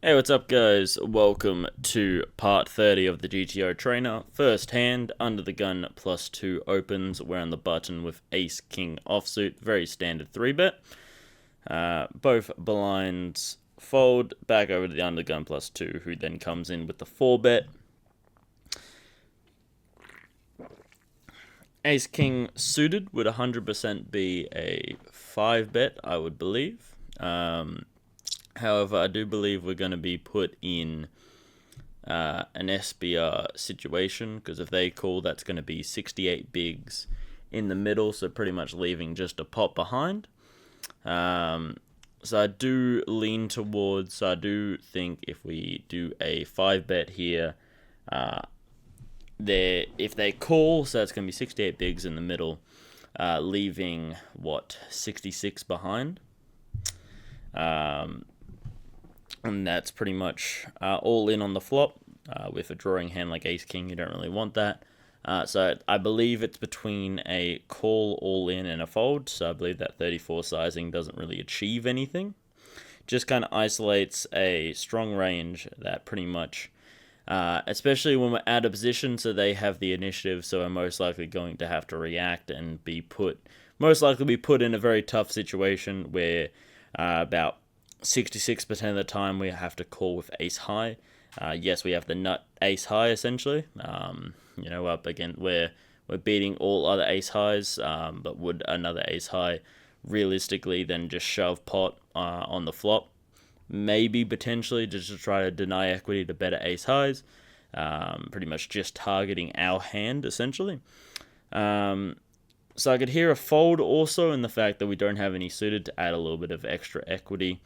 Hey, what's up, guys? Welcome to part 30 of the GTO Trainer. First hand, under the gun, +2 opens. We're on the button with Ace King offsuit. Very standard 3-bet. Both blinds fold back over to the under gun +2, who then comes in with the 4-bet. Ace King suited would 100% be a 5-bet, I would believe. However, I do believe we're going to be put in an SBR situation, because if they call, that's going to be 68 bigs in the middle, so pretty much leaving just a pot behind. So I do lean towards, I do think if we do a 5-bet here, if they call, so that's going to be 68 bigs in the middle, leaving, 66 behind. And that's pretty much all in on the flop. With a drawing hand like Ace King, you don't really want that. So I believe it's between a call all in and a fold. So I believe that 34 sizing doesn't really achieve anything. Just kind of isolates a strong range that pretty much, especially when we're out of position, so they have the initiative, so we're most likely going to have to react and most likely be put in a very tough situation where about 66% of the time we have to call with ace high. Yes, we have the nut ace high essentially. Up again we're beating all other ace highs, but would another ace high realistically then just shove pot on the flop? Maybe potentially just to try to deny equity to better ace highs. Pretty much just targeting our hand essentially. So I could hear a fold also in the fact that we don't have any suited to add a little bit of extra equity.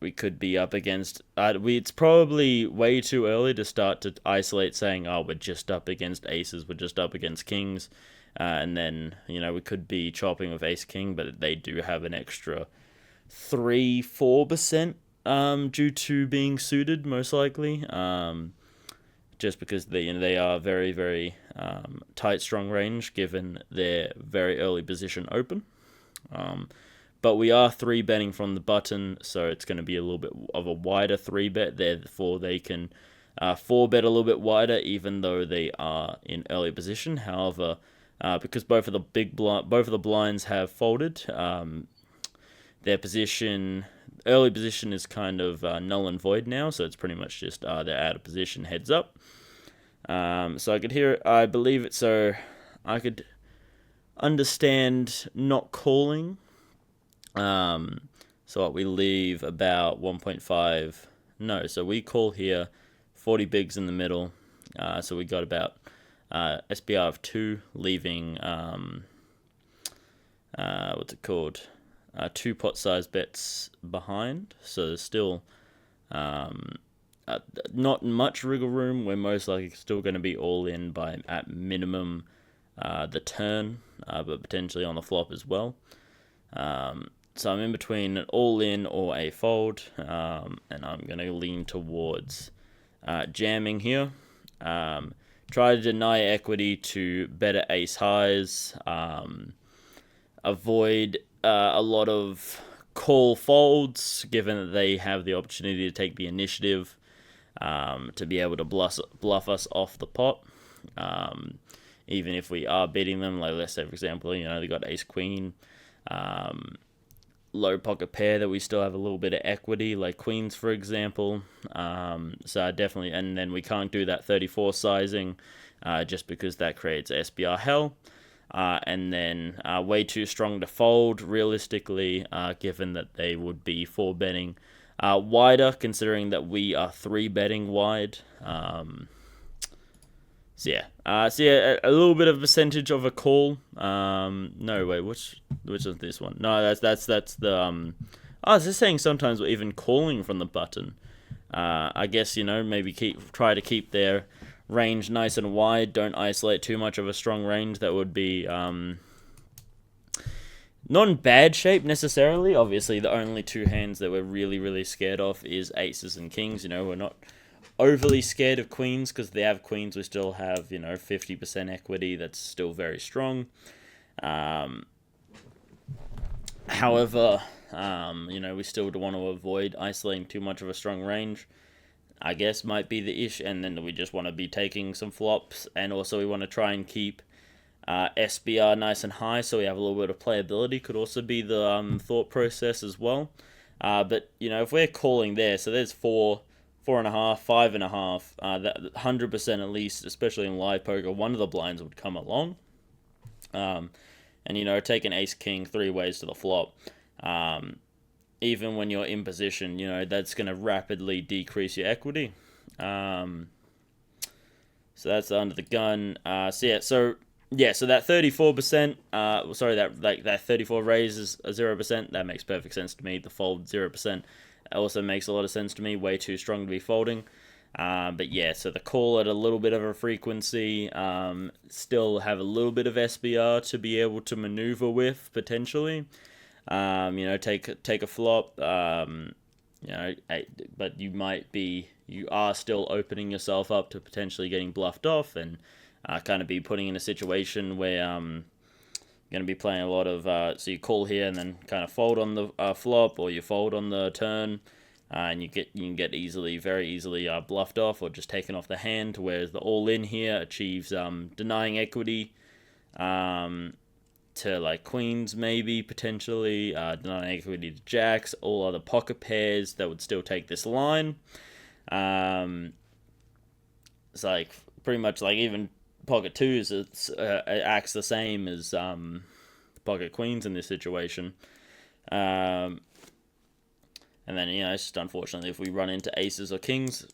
We could be up against... it's probably way too early to start to isolate saying, oh, we're just up against aces, we're just up against kings. And then, we could be chopping with ace king, but they do have an extra 3-4% due to being suited, most likely. Just because they are very, very tight, strong range, given their very early position open. But we are 3-betting from the button, so it's going to be a little bit of a wider 3-bet. Therefore, they can 4-bet a little bit wider, even though they are in early position. However, because both of the blinds have folded, their early position is kind of null and void now, so it's pretty much just they're out of position, heads up. So I could hear, I believe it, so I could understand not calling. So we leave about 1.5. No, so we call here 40 bigs in the middle. So we got about SBR of 2, leaving what's it called? 2 pot size bets behind. So there's still not much wriggle room. We're most likely still going to be all in by at minimum the turn, but potentially on the flop as well. So I'm in between an all-in or a fold, and I'm going to lean towards jamming here. Try to deny equity to better ace highs. Avoid a lot of call folds, given that they have the opportunity to take the initiative to be able to bluff us off the pot. Even if we are beating them, like let's say, for example, they got ace-queen. Low pocket pair that we still have a little bit of equity, like queens, for example. So I definitely, and then we can't do that 34 sizing, just because that creates SBR hell. And then way too strong to fold, realistically, given that they would be 4-betting wider, considering that we are 3-betting wide. So yeah, a little bit of a percentage of a call. No, wait, which is this one? No, that's the I was just saying sometimes we're even calling from the button. I guess maybe try to keep their range nice and wide. Don't isolate too much of a strong range. That would be not in bad shape necessarily. Obviously, the only 2 hands that we're really, really scared of is aces and kings. We're not overly scared of queens, because they have queens, we still have 50% equity. That's still very strong. However, we still want to avoid isolating too much of a strong range. I guess might be the issue, and then we just want to be taking some flops, and also we want to try and keep SBR nice and high, so we have a little bit of playability. Could also be the thought process as well. But if we're calling there, so there's 4.5, 5.5, that 100% at least, especially in live poker, one of the blinds would come along. And take an ace king 3 ways to the flop. Even when you're in position, that's going to rapidly decrease your equity. So that's under the gun. So that 34%, that 34 raise is 0%. That makes perfect sense to me. The fold 0%. It also makes a lot of sense to me. Way too strong to be folding. So the call at a little bit of a frequency, still have a little bit of SBR to be able to maneuver with potentially. Take a flop. But you are still opening yourself up to potentially getting bluffed off, and kind of be putting in a situation where you're going to be playing a lot of. So you call here and then kind of fold on the flop, or you fold on the turn. And you can get very easily bluffed off or just taken off the hand, whereas the all-in here achieves denying equity to like queens, maybe, potentially, denying equity to jacks, all other pocket pairs that would still take this line. It's like pretty much like even pocket twos, it acts the same as pocket queens in this situation. And then, it's just unfortunately if we run into aces or kings,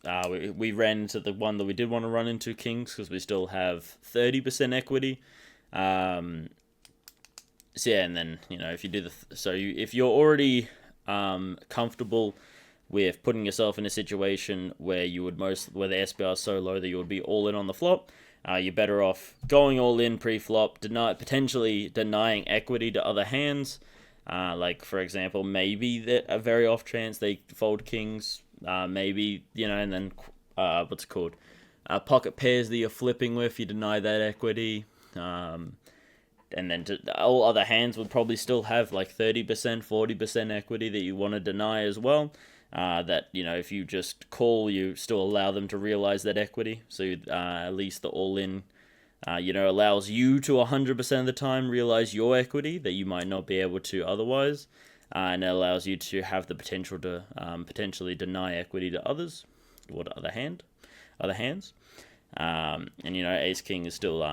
we ran into the one that we did want to run into, kings, because we still have 30% equity. And then, if you do if you're already comfortable with putting yourself in a situation where where the SBR is so low that you would be all in on the flop, you're better off going all in pre-flop, potentially denying equity to other hands. Like, for example, maybe that a very off chance they fold kings, maybe, and then, what's it called? Pocket pairs that you're flipping with, you deny that equity. And then all other hands would probably still have like 30%, 40% equity that you want to deny as well. That, if you just call, you still allow them to realize that equity. So at least the all-in allows you to 100% of the time realize your equity that you might not be able to otherwise, and it allows you to have the potential to potentially deny equity to others or to other hands. And ace king is still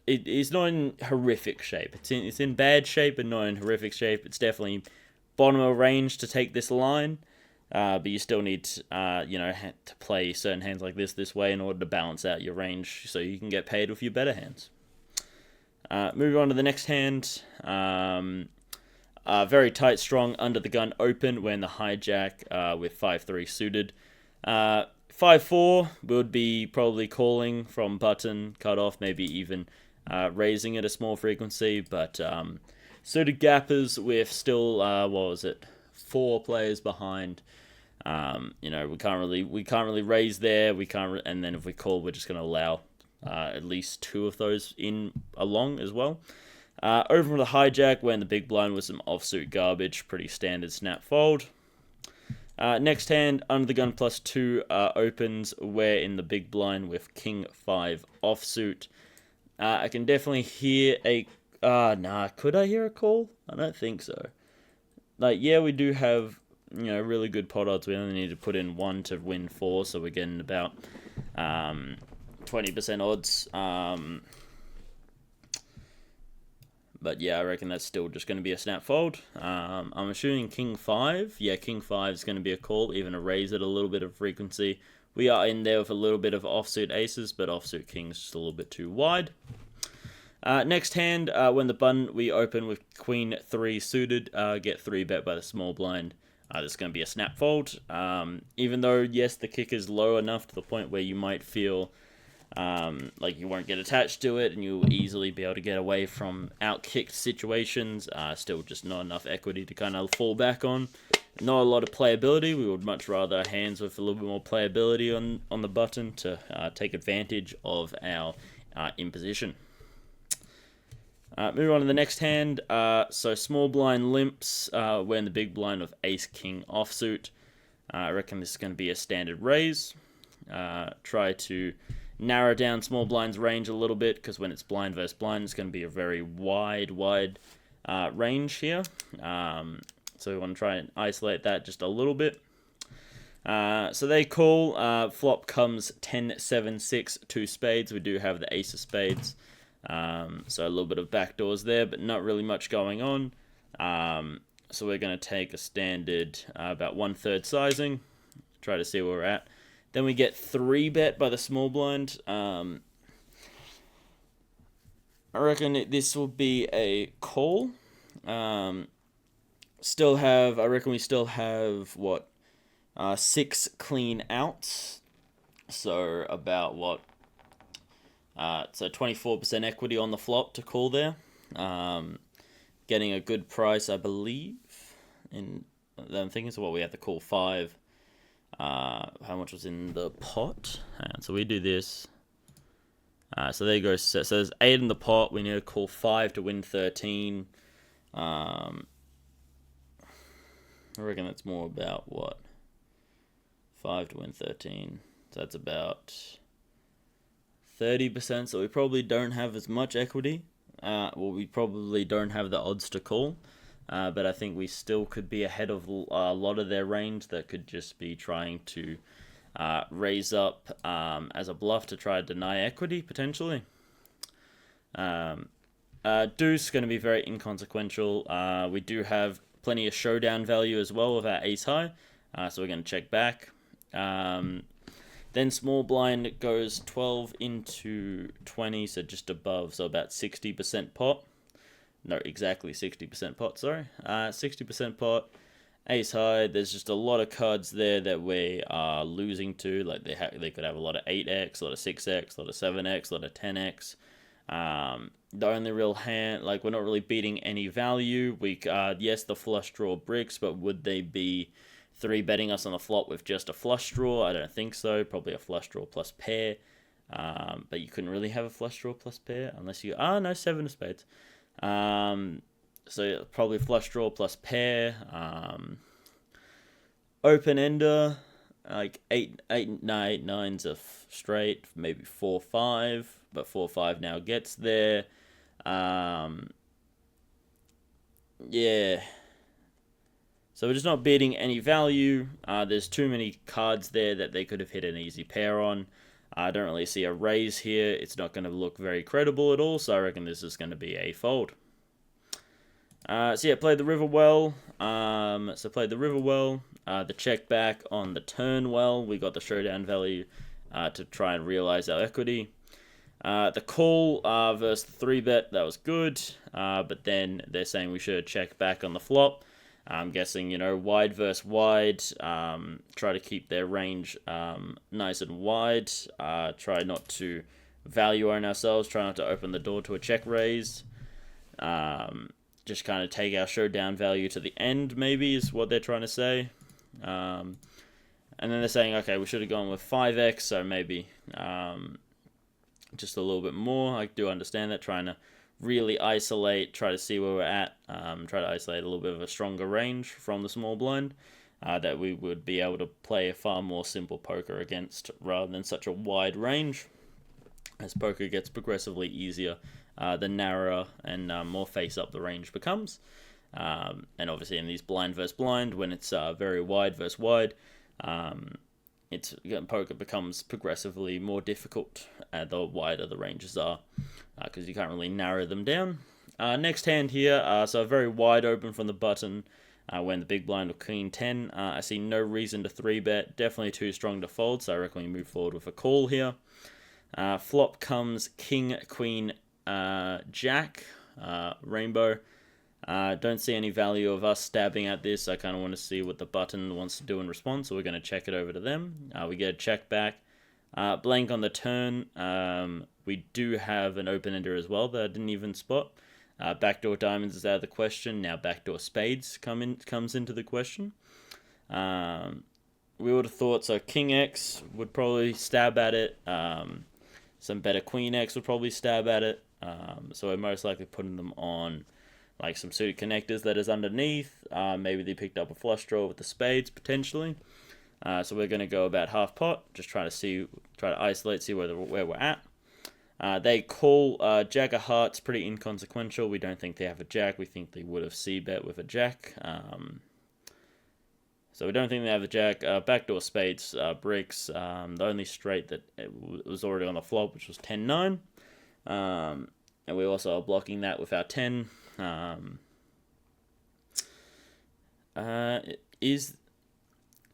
it's not in horrific shape. It's in bad shape, but not in horrific shape. It's definitely bottom of range to take this line. But you still need to play certain hands like this way in order to balance out your range so you can get paid with your better hands. Moving on to the next hand. Very tight, strong, under the gun, open when the hijack with 5-3 suited. 5-4 would be probably calling from button, cut off, maybe even raising at a small frequency. But suited gappers with still, 4 players behind. We can't really raise there. And then if we call, we're just going to allow at least 2 of those in along as well. Over from the hijack when the big blind with some offsuit garbage, pretty standard snap fold. Next hand, under the gun +2 opens. We're in the big blind with king 5 offsuit. I can definitely hear a. Could I hear a call? I don't think so. We do have really good pot odds. We only need to put in 1 to win 4, so we're getting about 20% odds. But yeah, I reckon that's still just going to be a snap fold. I'm assuming king 5. Yeah, king 5 is going to be a call, even a raise at a little bit of frequency. We are in there with a little bit of offsuit aces, but offsuit kings just a little bit too wide. Next hand, when the button we open with queen 3 suited, get 3 bet by the small blind. This is going to be a snap fold. Even though, yes, the kick is low enough to the point where you might feel like you won't get attached to it and you'll easily be able to get away from out-kicked situations. Still just not enough equity to kind of fall back on. Not a lot of playability. We would much rather hands with a little bit more playability on the button to take advantage of our imposition. Move on to the next hand. So small blind limps. We're in the big blind of ace king offsuit. I reckon this is going to be a standard raise. Try to narrow down small blind's range a little bit, because when it's blind versus blind, it's going to be a very wide range here. So we want to try and isolate that just a little bit. So they call. Flop comes 10, 7, 6, 2 spades. We do have the ace of spades. So a little bit of backdoors there, but not really much going on. So we're going to take a standard about 1/3 sizing. Try to see where we're at. Then we get 3-bet by the small blind. I reckon this will be a call. I reckon we still have, what, 6 clean outs. So about what? So 24% equity on the flop to call there. Getting a good price, I believe. I'm thinking it's what we have to call 5. How much was in the pot? So we do this. So there you go. So there's 8 in the pot. We need to call 5 to win 13. I reckon that's more about what? 5 to win 13. So that's about 30%. So we probably don't have as much equity. We probably don't have the odds to call. But I think we still could be ahead of a lot of their range that could just be trying to raise up as a bluff to try to deny equity, potentially. Deuce going to be very inconsequential. We do have plenty of showdown value as well with our ace high, so we're going to check back. Then small blind goes 12 into 20, so just above, so about 60% pot. No, exactly 60% pot, sorry. 60% pot, ace high. There's just a lot of cards there that we are losing to. Like they could have a lot of 8x, a lot of 6x, a lot of 7x, a lot of 10x. The only real hand, like we're not really beating any value. Yes, the flush draw bricks, but would they be 3-betting us on the flop with just a flush draw? I don't think so. Probably a flush draw plus pair. But you couldn't really have a flush draw plus pair unless you... no, 7 of spades. So probably flush draw plus pair. Open ender, like 8 9's a straight, maybe 4-5, but 4-5 now gets there. Yeah. So we're just not beating any value. There's too many cards there that they could have hit an easy pair on. I don't really see a raise here. It's not going to look very credible at all, so I reckon this is going to be a fold. So yeah, played the river well. The check back on the turn well. We got the showdown value to try and realize our equity. The call versus the 3-bet, that was good. But then they're saying we should check back on the flop. I'm guessing, wide versus wide. Try to keep their range nice and wide. Try not to value own ourselves. Try not to open the door to a check raise. Just kind of take our showdown value to the end, maybe, is what they're trying to say. And then they're saying, okay, we should have gone with 5x, so maybe just a little bit more. I do understand that, trying to really isolate, try to see where we're at, try to isolate a little bit of a stronger range from the small blind that we would be able to play a far more simple poker against rather than such a wide range, as poker gets progressively easier the narrower and more face up the range becomes. And obviously in these blind versus blind, when it's very wide versus wide, poker becomes progressively more difficult the wider the ranges are, because you can't really narrow them down. Next hand here, so very wide open from the button when the big blind of Queen 10. I see no reason to 3-bet, definitely too strong to fold, so I reckon we move forward with a call here. Flop comes King, Queen, Jack, Rainbow. Don't see any value of us stabbing at this. I kind of want to see what the button wants to do in response, so we're going to check it over to them. We get a check back. Blank on the turn. We do have an open ender as well that I didn't even spot. Backdoor diamonds is out of the question. Now backdoor spades comes into the question. We would have thought, so King X would probably stab at it. Some better Queen X would probably stab at it. So we're most likely putting them on like some suited connectors that is underneath. Maybe they picked up a flush draw with the spades potentially. So we're going to go about half pot, just try to isolate, see where we're at. They call Jack of Hearts pretty inconsequential. We don't think they have a Jack. We think they would have C-bet with a Jack. So we don't think they have a Jack. Backdoor spades, bricks. The only straight that was already on the flop, which was 10-9. And we also are blocking that with our 10.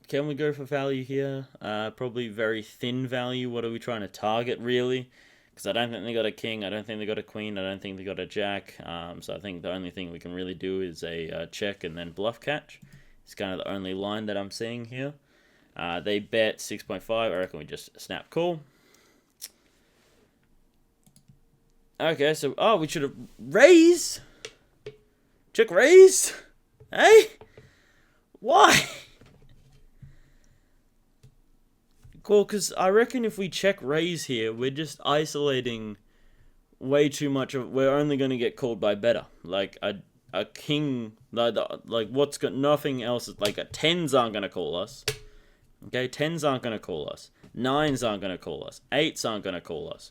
Can we go for value here? Probably very thin value. What are we trying to target, really? Because I don't think they got a king. I don't think they got a queen. I don't think they got a jack. So I think the only thing we can really do is a check and then bluff catch. It's kind of the only line that I'm seeing here. They bet 6.5. I reckon we just snap call. Okay, so we should have raise. Check raise. Hey, why? Cool, because I reckon if we check raise here, we're just isolating way too much of. We're only going to get called by better. Like a king, like what's got nothing else. Like a tens aren't going to call us. Okay, tens aren't going to call us. Nines aren't going to call us. Eights aren't going to call us.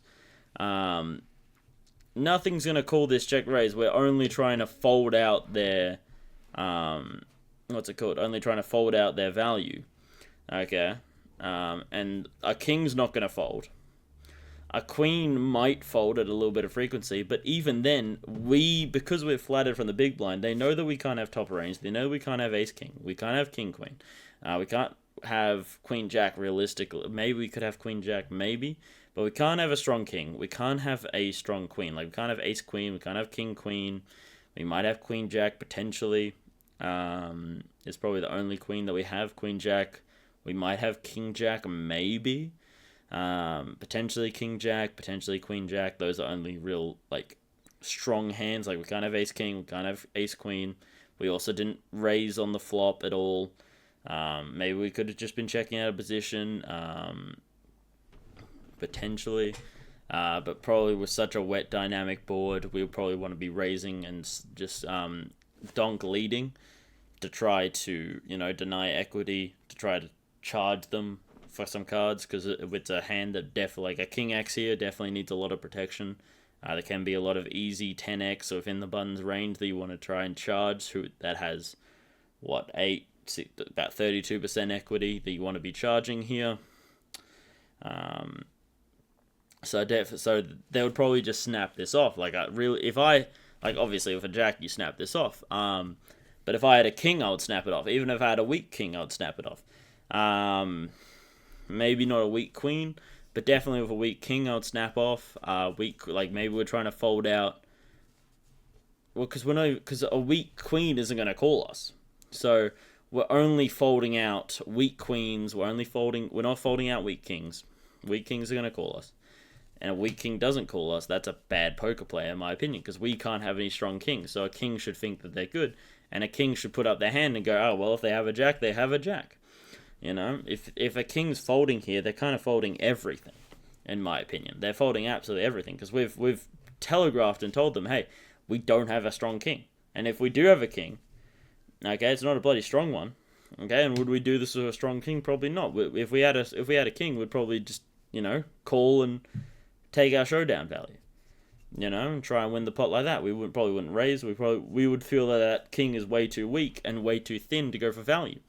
Nothing's going to call this check raise. We're only trying to fold out their. What's it called? Only trying to fold out their value. Okay. And a king's not going to fold. A queen might fold at a little bit of frequency, but even then, because we're flattered from the big blind, they know that we can't have top range. They know we can't have ace-king. We can't have king-queen. We can't have queen-jack realistically. Maybe we could have queen-jack, maybe, but we can't have a strong king. We can't have a strong queen. Like, we can't have ace-queen. We can't have king-queen. We might have queen-jack, potentially. It's probably the only queen that we have, queen-jack. We might have king-jack, maybe. Potentially king-jack, potentially queen-jack. Those are only real, like, strong hands. Like, we can't have ace-king, we can't have ace-queen. We also didn't raise on the flop at all. Maybe we could have just been checking out a position. Potentially. But probably with such a wet dynamic board, we would probably want to be raising and just donk leading to try to, deny equity, to try to charge them for some cards, because it's a hand that definitely, like a king X here, definitely needs a lot of protection. There can be a lot of easy 10x within the button's range that you want to try and charge. That has, about 32% equity that you want to be charging here. So they would probably just snap this off. Obviously with a jack you snap this off. But if I had a king, I would snap it off. Even if I had a weak king, I would snap it off. Maybe not a weak queen, but definitely with a weak king, I would snap off. Maybe we're trying to fold out. Well, because a weak queen isn't going to call us. So we're only folding out weak queens. We're not folding out weak kings. Weak kings are going to call us. And a weak king doesn't call us. That's a bad poker player, in my opinion, because we can't have any strong kings. So a king should think that they're good. And a king should put up their hand and go, oh, well, if they have a jack, they have a jack. If a king's folding here, they're kind of folding everything, in my opinion. They're folding absolutely everything, because we've telegraphed and told them, hey, we don't have a strong king. And if we do have a king, okay, it's not a bloody strong one. Okay, and would we do this with a strong king? Probably not. If we had a king, we'd probably just, call and take our showdown value. And try and win the pot like that. We probably wouldn't raise. We would feel that king is way too weak and way too thin to go for value.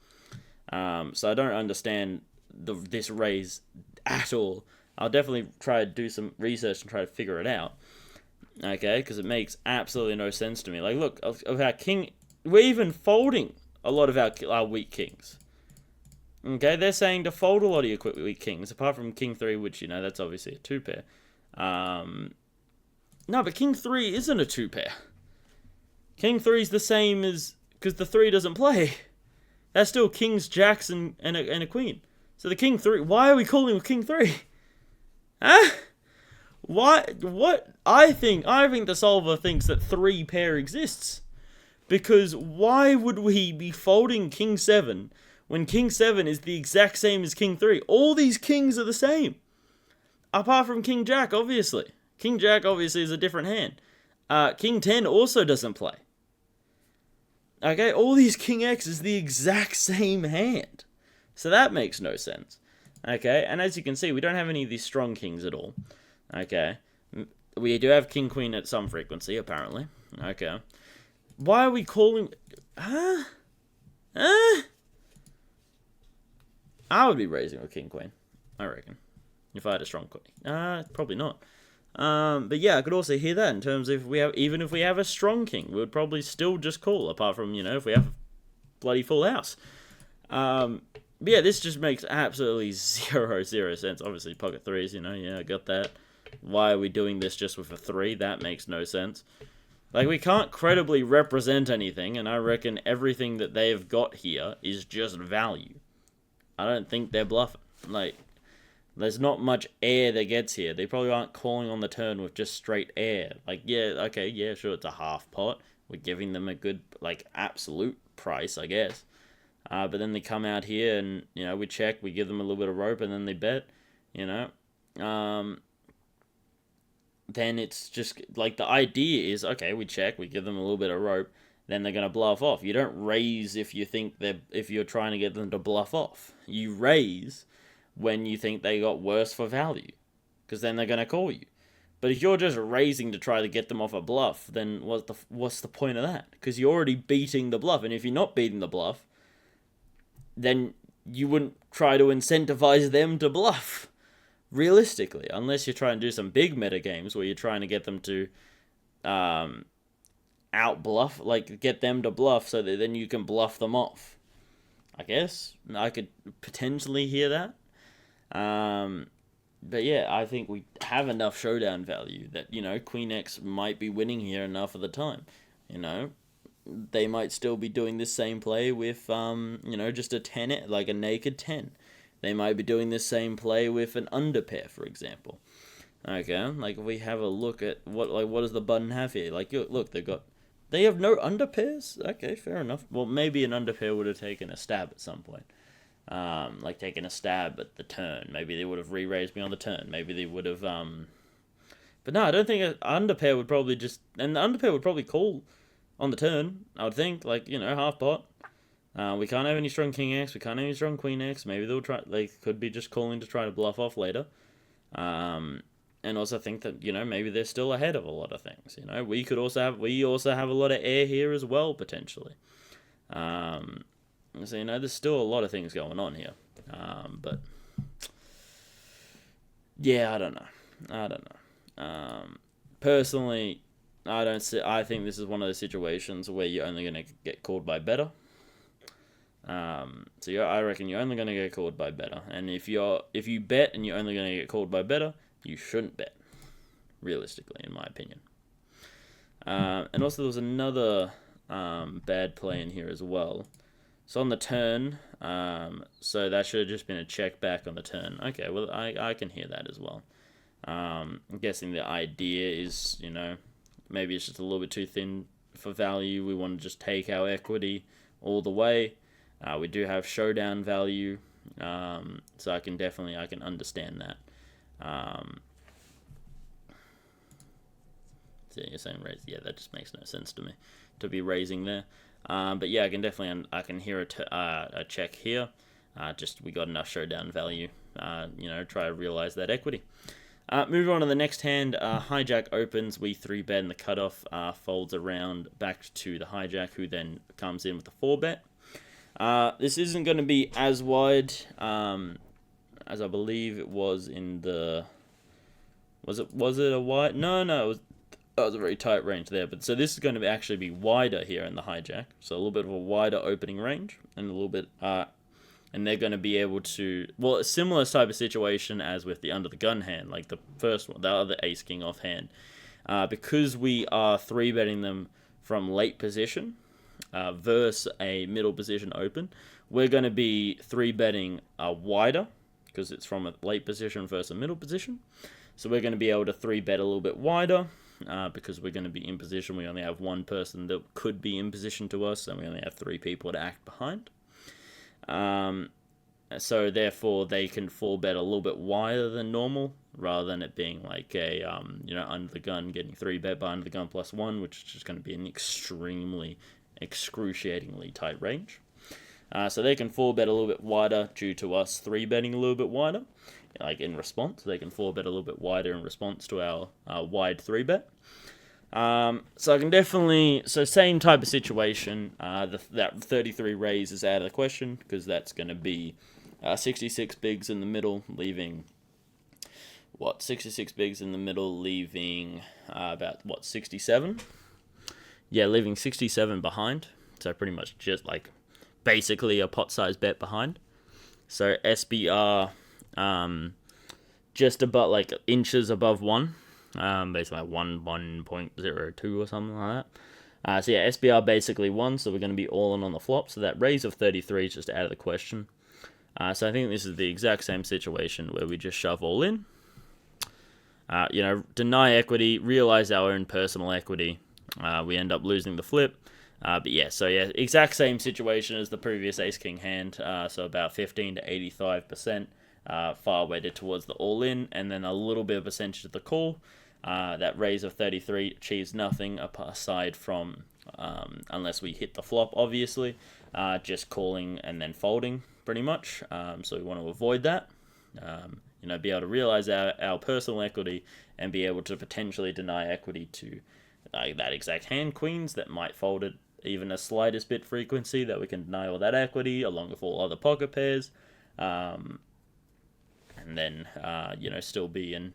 So I don't understand this raise at all. I'll definitely try to do some research and try to figure it out. Okay, because it makes absolutely no sense to me. Like, look, of our king, we're even folding a lot of our weak kings. Okay, they're saying to fold a lot of your weak kings, apart from king 3, which, that's obviously a 2-pair. No, but king 3 isn't a 2-pair. King 3 is the same as, because the 3 doesn't play. That's still kings, jacks, and a queen. So the king 3, why are we calling with king 3? Huh? Why? What? I think the solver thinks that 3-pair exists. Because why would we be folding king 7 when king 7 is the exact same as king 3? All these kings are the same. Apart from king jack, obviously. King Jack obviously is a different hand. King 10 also doesn't play. Okay, all these King X is the exact same hand. So that makes no sense. Okay, and as you can see, we don't have any of these strong kings at all. Okay, we do have King Queen at some frequency, apparently. Okay, why are we calling... I would be raising with King Queen, I reckon, if I had a strong queen. Probably not. But yeah, I could also hear that in terms of even if we have a strong king, we would probably still just call, apart from, if we have a bloody full house. But yeah, this just makes absolutely zero sense. Obviously, pocket threes, yeah, I got that. Why are we doing this just with a 3? That makes no sense. Like, we can't credibly represent anything, and I reckon everything that they've got here is just value. I don't think they're bluffing. Like, there's not much air that gets here. They probably aren't calling on the turn with just straight air. Like, yeah, okay, yeah, sure, it's a half pot. We're giving them a good, like, absolute price, I guess. But then they come out here and, we check, we give them a little bit of rope, and then they bet, then it's just, like, the idea is, okay, we check, we give them a little bit of rope, then they're going to bluff off. You don't raise if you're trying to get them to bluff off. You raise when you think they got worse for value, because then they're going to call you. But if you're just raising to try to get them off a bluff, then what's the point of that? Because you're already beating the bluff, and if you're not beating the bluff, then you wouldn't try to incentivize them to bluff, realistically, unless you're trying to do some big meta games where you're trying to get them to out bluff, like get them to bluff so that then you can bluff them off. I guess I could potentially hear that. But yeah, I think we have enough showdown value that, Queen X might be winning here enough of the time. They might still be doing this same play with, just a 10, like a naked 10. They might be doing this same play with an underpair, for example. Okay, like if we have a look at what does the button have here? Like, look, they have no underpairs? Okay, fair enough. Well, maybe an underpair would have taken a stab at some point. Like taking a stab at the turn. Maybe they would have re-raised me on the turn. Maybe they would have, but no, I don't think an underpair would probably and the underpair would probably call on the turn, I would think, like, half pot. We can't have any strong King X, we can't have any strong Queen X. Maybe they could be just calling to try to bluff off later. And also think that, maybe they're still ahead of a lot of things. We also have a lot of air here as well, potentially. So, there's still a lot of things going on here. But yeah, I don't know. Personally, I think this is one of those situations where you're only going to get called by better. I reckon you're only going to get called by better. And if you bet and you're only going to get called by better, you shouldn't bet, realistically, in my opinion. And also there was another bad play in here as well. So on the turn, so that should have just been a check back on the turn. Okay, well, I can hear that as well. I'm guessing the idea is, maybe it's just a little bit too thin for value. We want to just take our equity all the way. We do have showdown value, so I can understand that. So you're saying raise? Yeah, that just makes no sense to me to be raising there. But yeah, I can hear a check here. Just we got enough showdown value. Try to realize that equity. Move on to the next hand. Hijack opens. We 3-bet, and the cutoff folds around back to the hijack, who then comes in with a 4-bet. This isn't going to be as wide as I believe it was in the. Was it a wide? No, it was. That was a very tight range there. But so this is going to actually be wider here in the hijack. So a little bit of a wider opening range, and a little bit. And they're going to be able to, a similar type of situation as with the under the gun hand, like the first one, the other ace king off hand. Because we are 3-betting them from late position versus a middle position open, we're going to be 3-betting wider because it's from a late position versus a middle position. So we're going to be able to 3-bet a little bit wider because we're going to be in position. We only have one person that could be in position to us, and we only have 3 people to act behind. So therefore they can four bet a little bit wider than normal, rather than it being like a under the gun getting 3-bet by under the gun +1, which is just going to be an extremely excruciatingly tight range. So they can 4-bet a little bit wider due to us 3-betting a little bit wider, like in response. They can 4-bet a little bit wider in response to our wide 3-bet. So I can definitely, same type of situation, that 33 raise is out of the question, because that's going to be 66 bigs in the middle, leaving, 66 bigs in the middle, leaving about, 67? Yeah, leaving 67 behind, so pretty much just, basically a pot-sized bet behind. So SBR, just about, inches above 1. Basically 1.02 or something like that. So yeah, SBR basically 1, so we're going to be all in on the flop. So that raise of 33 is just out of the question. So I think this is the exact same situation where we just shove all in. Deny equity, realize our own personal equity. We end up losing the flip. But yeah, exact same situation as the previous Ace-King hand. So about 15 to 85%. Far weighted towards the all-in, and then a little bit of percentage of the call. That raise of 33 achieves nothing aside from, unless we hit the flop, obviously, just calling and then folding, pretty much. So we want to avoid that. Be able to realize our personal equity and be able to potentially deny equity to that exact hand, queens, that might fold at even a slightest bit frequency, that we can deny all that equity along with all other pocket pairs. And then, still be in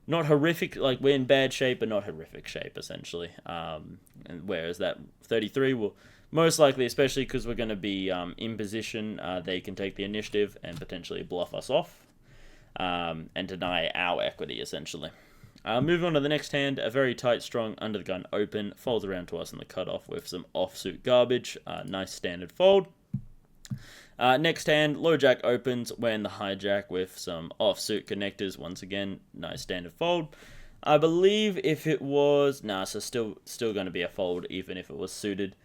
not horrific, we're in bad shape, but not horrific shape, essentially. And whereas that 33 will most likely, especially because we're going to be in position, they can take the initiative and potentially bluff us off and deny our equity, essentially. Moving on to the next hand, a very tight, strong, under the gun open, folds around to us in the cutoff with some offsuit garbage. Nice standard fold. Next hand, low jack opens, we're in the hijack with some offsuit connectors. Once again, nice standard fold. I believe if it was, so still going to be a fold even if it was suited.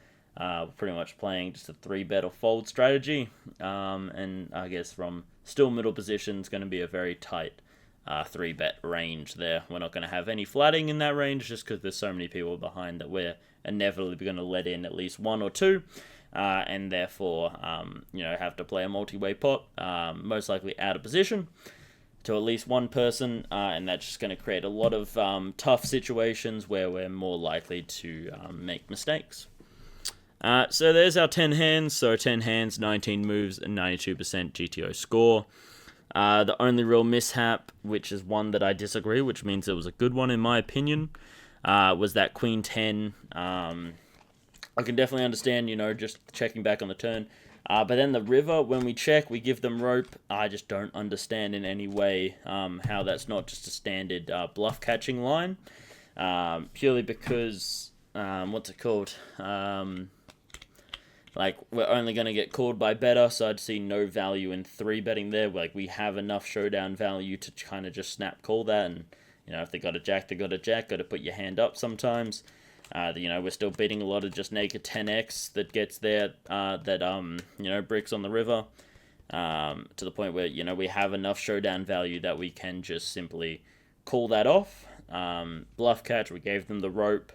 Pretty much playing just a 3-bet or fold strategy. And I guess from still middle position, it's going to be a very tight 3-bet range there. We're not going to have any flatting in that range just because there's so many people behind that we're inevitably going to let in at least 1 or 2. And therefore, have to play a multi-way pot, most likely out of position, to at least one person, and that's just going to create a lot of tough situations where we're more likely to make mistakes. So there's our 10 hands, 10 hands, 19 moves, and 92% GTO score. The only real mishap, which is one that I disagree, which means it was a good one in my opinion, was that Queen 10. I can definitely understand, just checking back on the turn. But then the river, when we check, we give them rope. I just don't understand in any way how that's not just a standard bluff catching line. Purely because, what's it called? We're only going to get called by better, so I'd see no value in 3-betting there. We have enough showdown value to kind of just snap call that. And, if they got a jack, they got a jack. Got to put your hand up sometimes. We're still beating a lot of just naked 10x that gets there, bricks on the river, to the point where, we have enough showdown value that we can just simply call that off. Bluff catch, we gave them the rope,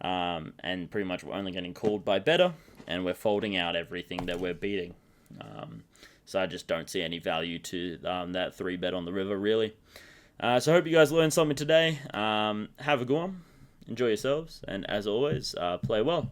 and pretty much we're only getting called by better, and we're folding out everything that we're beating. So I just don't see any value to that 3-bet on the river, really. So I hope you guys learned something today. Have a good one. Enjoy yourselves, and as always, play well.